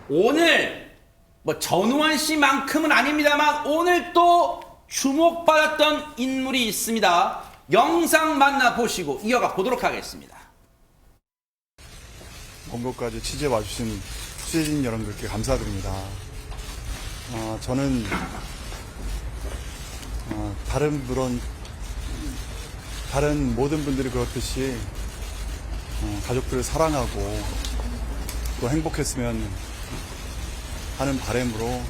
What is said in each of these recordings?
오늘 뭐 전우환 씨만큼은 아닙니다만 오늘 또 주목받았던 인물이 있습니다. 영상 만나보시고 이어가 보도록 하겠습니다. 먼 곳까지 취재 와주신 취재진 여러분들께 감사드립니다. 저는 다른 모든 분들이 그렇듯이 가족들을 사랑하고 또 행복했으면 하는 바람으로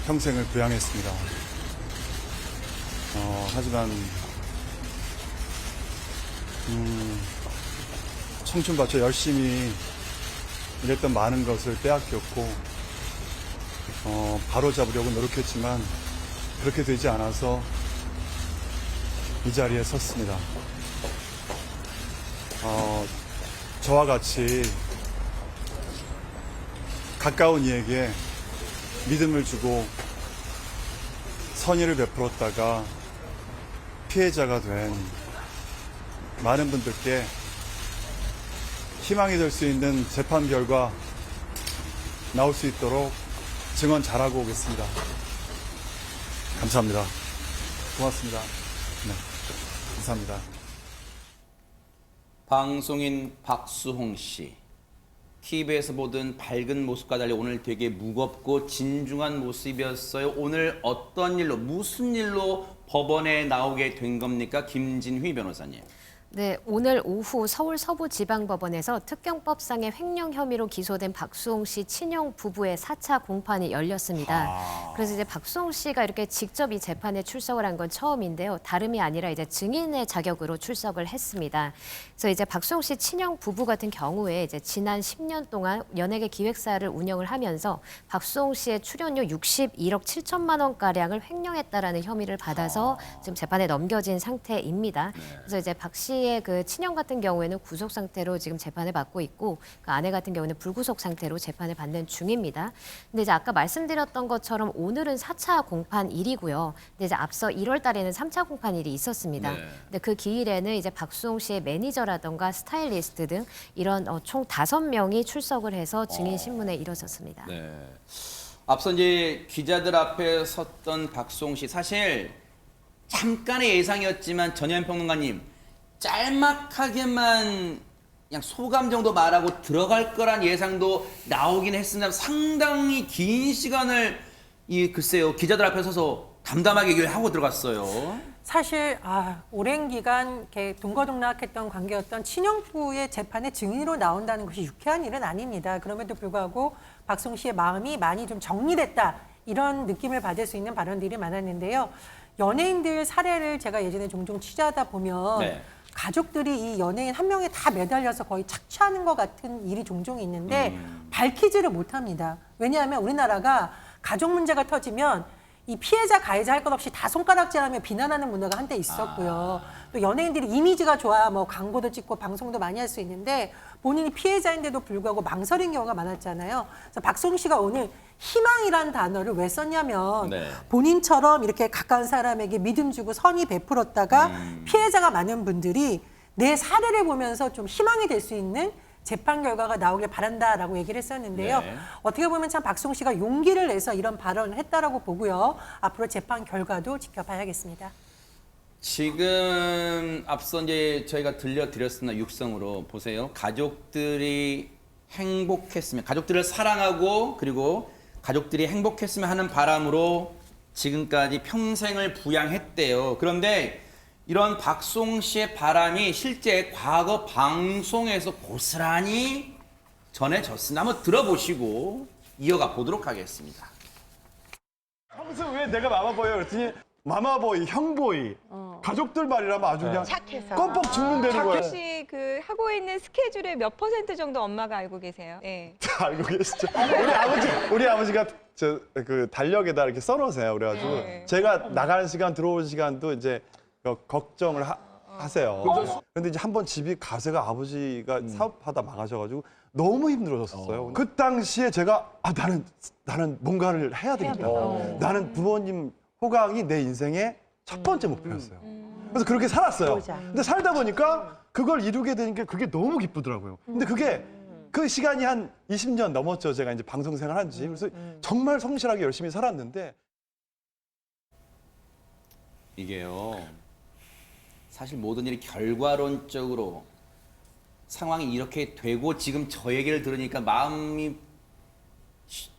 평생을 부양했습니다. 하지만 청춘 바쳐 열심히 일했던 많은 것을 빼앗겼고 바로 잡으려고 노력했지만 그렇게 되지 않아서 이 자리에 섰습니다. 저와 같이 가까운 이에게 믿음을 주고 선의를 베풀었다가 피해자가 된 많은 분들께 희망이 될 수 있는 재판 결과 나올 수 있도록 증언 잘하고 오겠습니다. 감사합니다. 고맙습니다. 네, 감사합니다. 방송인 박수홍 씨. TV에서 보던 밝은 모습과 달리 오늘 되게 무겁고 진중한 모습이었어요. 오늘 어떤 일로, 무슨 일로 법원에 나오게 된 겁니까? 김진휘 변호사님. 네, 오늘 오후 서울 서부지방법원에서 특경법상의 횡령 혐의로 기소된 박수홍 씨 친형 부부의 4차 공판이 열렸습니다. 그래서 이제 박수홍 씨가 이렇게 직접 이 재판에 출석을 한 건 처음인데요. 다름이 아니라 이제 증인의 자격으로 출석을 했습니다. 그래서 이제 박수홍 씨 친형 부부 같은 경우에 이제 지난 10년 동안 연예계 기획사를 운영을 하면서 박수홍 씨의 출연료 61억 7천만 원가량을 횡령했다라는 혐의를 받아서 지금 재판에 넘겨진 상태입니다. 그래서 이제 박 씨의 그 친형 같은 경우에는 구속 상태로 지금 재판을 받고 있고 그 아내 같은 경우는 불구속 상태로 재판을 받는 중입니다. 근데 이제 아까 말씀드렸던 것처럼 오늘은 4차 공판일이고요. 근데 이제 앞서 1월 달에는 3차 공판일이 있었습니다. 근데 그 기일에는 이제 박수홍 씨의 매니저라던가 스타일리스트 등 이런 총 5명이 출석을 해서 증인 신문에 이뤄졌습니다. 네. 앞서 이제 기자들 앞에 섰던 박수홍 씨, 사실 잠깐의 예상이었지만 전현 평론가님, 짤막하게만 그냥 소감 정도 말하고 들어갈 거란 예상도 나오긴 했으나 상당히 긴 시간을 글쎄요, 기자들 앞에 서서 담담하게 얘기를 하고 들어갔어요. 사실 오랜 기간 이렇게 동거동락했던 관계였던 친형부의 재판에 증인으로 나온다는 것이 유쾌한 일은 아닙니다. 그럼에도 불구하고 박수홍 씨의 마음이 많이 좀 정리됐다, 이런 느낌을 받을 수 있는 발언들이 많았는데요. 연예인들 사례를 제가 예전에 종종 취재하다 보면 네. 가족들이 이 연예인 한 명에 다 매달려서 거의 착취하는 것 같은 일이 종종 있는데 밝히지를 못합니다. 왜냐하면 우리나라가 가족 문제가 터지면 이 피해자 가해자 할 것 없이 다 손가락질하며 비난하는 문화가 한때 있었고요. 또 연예인들이 이미지가 좋아야 뭐 광고도 찍고 방송도 많이 할 수 있는데 본인이 피해자인데도 불구하고 망설인 경우가 많았잖아요. 그래서 박수홍 씨가 오늘 희망이란 단어를 왜 썼냐면 본인처럼 이렇게 가까운 사람에게 믿음 주고 선의 베풀었다가 피해자가 많은 분들이 내 사례를 보면서 좀 희망이 될 수 있는 재판 결과가 나오길 바란다라고 얘기를 했었는데요. 어떻게 보면 참 박수홍 씨가 용기를 내서 이런 발언을 했다라고 보고요. 앞으로 재판 결과도 지켜봐야겠습니다. 지금 앞서 이제 저희가 들려드렸으나 육성으로 보세요. 가족들이 행복했으면, 가족들을 사랑하고 그리고 가족들이 행복했으면 하는 바람으로 지금까지 평생을 부양했대요. 그런데 이런 박수홍 씨의 바람이 실제 과거 방송에서 고스란히 전해졌습니다. 한번 들어보시고 이어가 보도록 하겠습니다. 평소 왜 내가 마마보이야 그랬더니 마마보이, 형보이, 가족들 말이라면 아주 그냥 착해서. 껌뻑 죽는다는 거예요. 혹시 그 하고 있는 스케줄의 몇 % 정도 엄마가 알고 계세요? 네. 알고 계시죠? 우리 아버지가 그 달력에다 이렇게 써놓으세요. 그래가지고 제가 나가는 시간, 들어오는 시간도 이제 걱정을 하세요. 그런데 이제 한번 집이 가세가 아버지가 사업하다 망하셔가지고 너무 힘들어졌었어요. 그 당시에 제가 나는 뭔가를 해야 되겠다. 나는 부모님 호강이 내 인생의 첫 번째 목표였어요. 그래서 그렇게 살았어요. 근데 살다 보니까 그걸 이루게 되니까 그게 너무 기쁘더라고요. 근데 그게 그 시간이 한 20년 넘었죠. 제가 이제 방송 생활한 지. 그래서 정말 성실하게 열심히 살았는데 이게요. 사실 모든 일이 결과론적으로 상황이 이렇게 되고 지금 저 얘기를 들으니까 마음이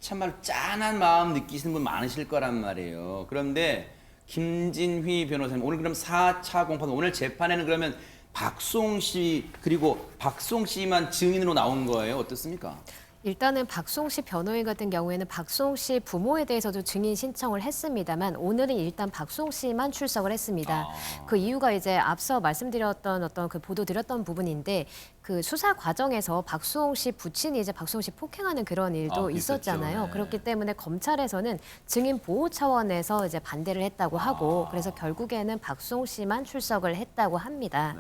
참말로 짠한 마음 느끼시는 분 많으실 거란 말이에요. 그런데 김진휘 변호사님 오늘 그럼 4차 공판 오늘 재판에는 그러면 박수홍 씨 그리고 박수홍 씨만 증인으로 나온 거예요? 어떻습니까? 일단은 박수홍 씨 변호인 같은 경우에는 박수홍 씨 부모에 대해서도 증인 신청을 했습니다만 오늘은 일단 박수홍 씨만 출석을 했습니다. 그 이유가 이제 앞서 말씀드렸던 어떤 그 보도드렸던 부분인데 그 수사 과정에서 박수홍 씨 부친이 이제 박수홍 씨 폭행하는 그런 일도 있었잖아요. 네. 그렇기 때문에 검찰에서는 증인 보호 차원에서 이제 반대를 했다고 하고 그래서 결국에는 박수홍 씨만 출석을 했다고 합니다.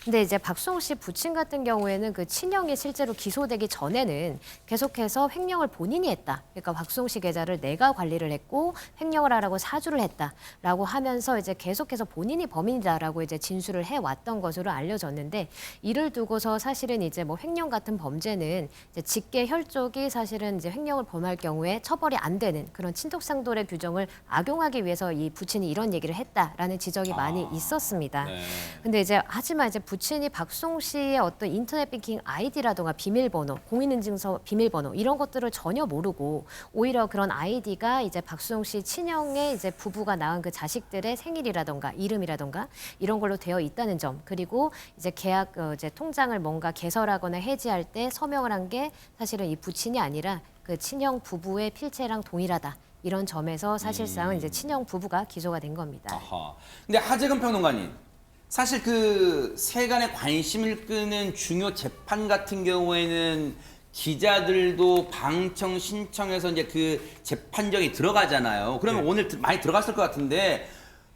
근데 이제 박수홍 씨 부친 같은 경우에는 그 친형이 실제로 기소되기 전에는 계속해서 횡령을 본인이 했다. 그러니까 박수홍 씨 계좌를 내가 관리를 했고 횡령을 하라고 사주를 했다라고 하면서 이제 계속해서 본인이 범인이다라고 이제 진술을 해왔던 것으로 알려졌는데 이를 두고서 사실은 이제 뭐 횡령 같은 범죄는 이제 직계 혈족이 사실은 이제 횡령을 범할 경우에 처벌이 안 되는 그런 친족상돌의 규정을 악용하기 위해서 이 부친이 이런 얘기를 했다라는 지적이 많이 있었습니다. 근데 이제 하지만 이제 부친이 박수홍 씨의 어떤 인터넷 뱅킹 아이디라든가 비밀번호, 공인인증서 비밀번호 이런 것들을 전혀 모르고 오히려 그런 아이디가 이제 박수홍 씨 친형의 이제 부부가 낳은 그 자식들의 생일이라든가 이름이라든가 이런 걸로 되어 있다는 점 그리고 이제 계약 이제 통장을 뭔가 개설하거나 해지할 때 서명을 한 게 사실은 이 부친이 아니라 그 친형 부부의 필체랑 동일하다. 이런 점에서 사실상 이제 친형 부부가 기소가 된 겁니다. 아하. 근데 하재근 평론가님, 사실 그 세간의 관심을 끄는 중요 재판 같은 경우에는 기자들도 방청 신청해서 이제 그 재판정이 들어가잖아요. 그러면 오늘 많이 들어갔을 것 같은데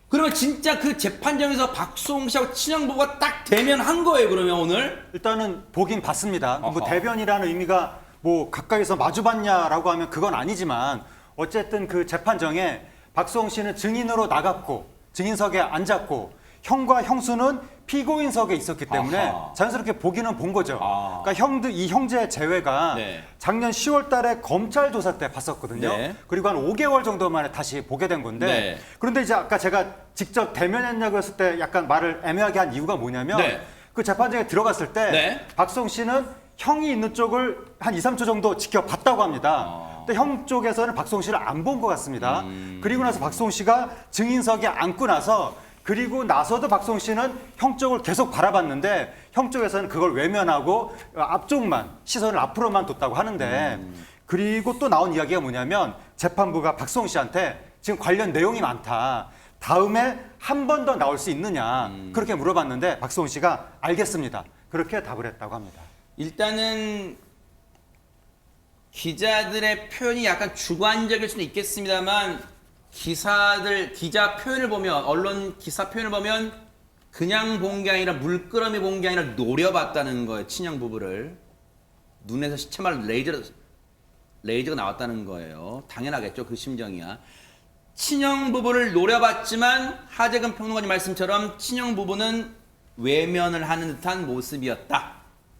그러면 진짜 그 재판정에서 박수홍 씨하고 친형 부부가 딱 대면한 거예요, 그러면 오늘? 일단은 보긴 봤습니다. 뭐 어허. 대변이라는 의미가 뭐 가까이서 마주봤냐라고 하면 그건 아니지만 어쨌든 그 재판정에 박수홍 씨는 증인으로 나갔고 증인석에 앉았고 형과 형수는 피고인석에 있었기 때문에 아하. 자연스럽게 보기는 본 거죠. 아. 그러니까 이 형제 제외가 네. 작년 10월 달에 검찰 조사 때 봤었거든요. 네. 그리고 한 5개월 정도 만에 다시 보게 된 건데 네. 그런데 이제 아까 제가 직접 대면했냐고 했을 때 약간 말을 애매하게 한 이유가 뭐냐면 네. 그 재판정에 들어갔을 때 네. 박수홍 씨는 형이 있는 쪽을 한 2, 3초 정도 지켜봤다고 합니다. 근데 형 쪽에서는 박수홍 씨를 안 본 것 같습니다. 그리고 나서 박수홍 씨가 증인석에 앉고 나서 그리고 나서도 박수홍 씨는 형 쪽을 계속 바라봤는데 형 쪽에서는 그걸 외면하고 앞쪽만 시선을 앞으로만 뒀다고 하는데 그리고 또 나온 이야기가 뭐냐면 재판부가 박수홍 씨한테 지금 관련 내용이 많다. 다음에 한 번 더 나올 수 있느냐 그렇게 물어봤는데 박수홍 씨가 알겠습니다. 그렇게 답을 했다고 합니다. 일단은 기자들의 표현이 약간 주관적일 수는 있겠습니다만 기자 표현을 보면 언론 기사 표현을 보면 그냥 본 게 아니라 물끄러미 본 게 아니라 노려봤다는 거예요. 친형 부부를 눈에서 시체말 레이저가 나왔다는 거예요. 당연하겠죠. 그 심정이야. 친형 부부를 노려봤지만 하재근 평론가님 말씀처럼 친형 부부는 외면을 하는 듯한 모습이었다.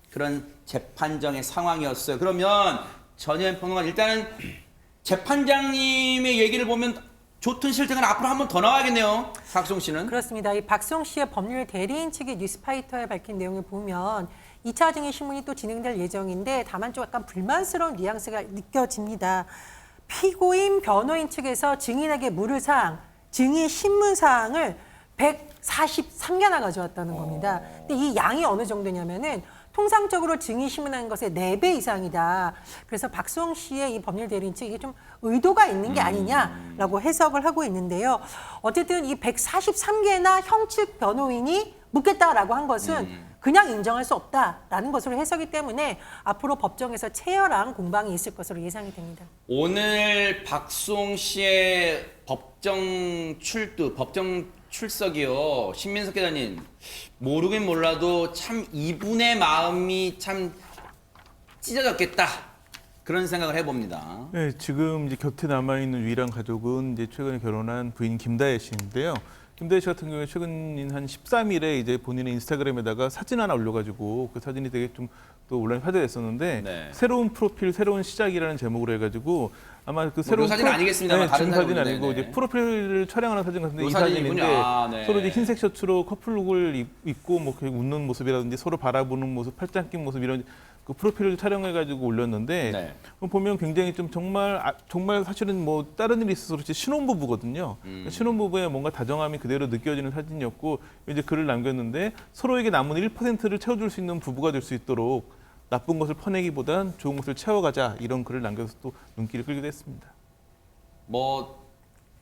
그런 재판정의 상황이었어요. 그러면 전현 평론가 일단은 재판장님의 얘기를 보면 좋든 싫든 앞으로 한 번 더 나와야겠네요. 박수홍 씨는. 그렇습니다. 이 박수홍 씨의 법률 대리인 측이 뉴스파이터에 밝힌 내용을 보면 2차 증인 신문이 또 진행될 예정인데 다만 좀 약간 불만스러운 뉘앙스가 느껴집니다. 피고인 변호인 측에서 증인에게 물을 사항, 증인 신문 사항을 143개나 가져왔다는 겁니다. 근데 이 양이 어느 정도냐면은 통상적으로 증인 신문하는 것의 4배 이상이다. 그래서 박수홍 씨의 이 법률 대리인 측이 좀 의도가 있는 게 아니냐라고 해석을 하고 있는데요. 어쨌든 이 143개나 형 측 변호인이 묻겠다라고 한 것은 그냥 인정할 수 없다라는 것으로 해석이 때문에 앞으로 법정에서 치열한 공방이 있을 것으로 예상이 됩니다. 오늘 박수홍 씨의 법정 출석이요. 신민석 기자님 모르긴 몰라도 참 이분의 마음이 참 찢어졌겠다. 그런 생각을 해봅니다. 네, 지금 이제 곁에 남아 있는 유일한 가족은 이제 최근에 결혼한 부인 김다혜 씨인데요. 김다희 씨 같은 경우에 최근 한 13일에 이제 본인의 인스타그램에다가 사진 하나 올려가지고 그 사진이 되게 좀 또 온라인 화제됐었는데 네. 새로운 프로필, 새로운 시작이라는 제목으로 해가지고 아마 그 요 새로운 사진 아니겠습니다만 다른 지금 사진 사진인데, 아니고 네. 이제 프로필을 촬영하는 사진 같은데 요 이 사진이군요. 사진인데 아, 네. 서로 이제 흰색 셔츠로 커플룩을 입고 뭐 이렇게 웃는 모습이라든지 서로 바라보는 모습, 팔짱 낀 모습 이런 그 프로필을 촬영해가지고 올렸는데 네. 보면 굉장히 좀 정말 사실은 뭐 다른 일이 있어서 그렇지 신혼부부거든요. 그러니까 신혼부부의 뭔가 다정함이 그대로 느껴지는 사진이었고 이제 글을 남겼는데 서로에게 남은 1%를 채워줄 수 있는 부부가 될 수 있도록 나쁜 것을 퍼내기보단 좋은 것을 채워가자 이런 글을 남겨서 또 눈길을 끌기도 했습니다. 뭐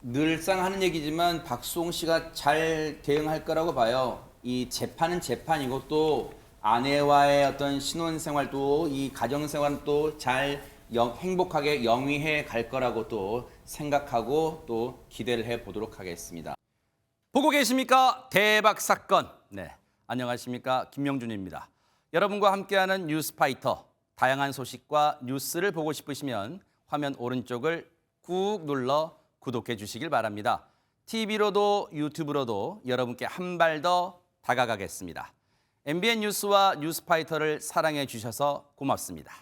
늘상 하는 얘기지만 박수홍 씨가 잘 대응할 거라고 봐요. 이 재판은 재판이고 또 아내와의 어떤 신혼생활도 이 가정생활은 또 잘 행복하게 영위해 갈 거라고 또 생각하고 또 기대를 해 보도록 하겠습니다. 보고 계십니까? 대박 사건. 네, 안녕하십니까? 김명준입니다. 여러분과 함께하는 뉴스파이터. 다양한 소식과 뉴스를 보고 싶으시면 화면 오른쪽을 꾹 눌러 구독해 주시길 바랍니다. TV로도 유튜브로도 여러분께 한 발 더 다가가겠습니다. MBN 뉴스와 뉴스파이터를 사랑해 주셔서 고맙습니다.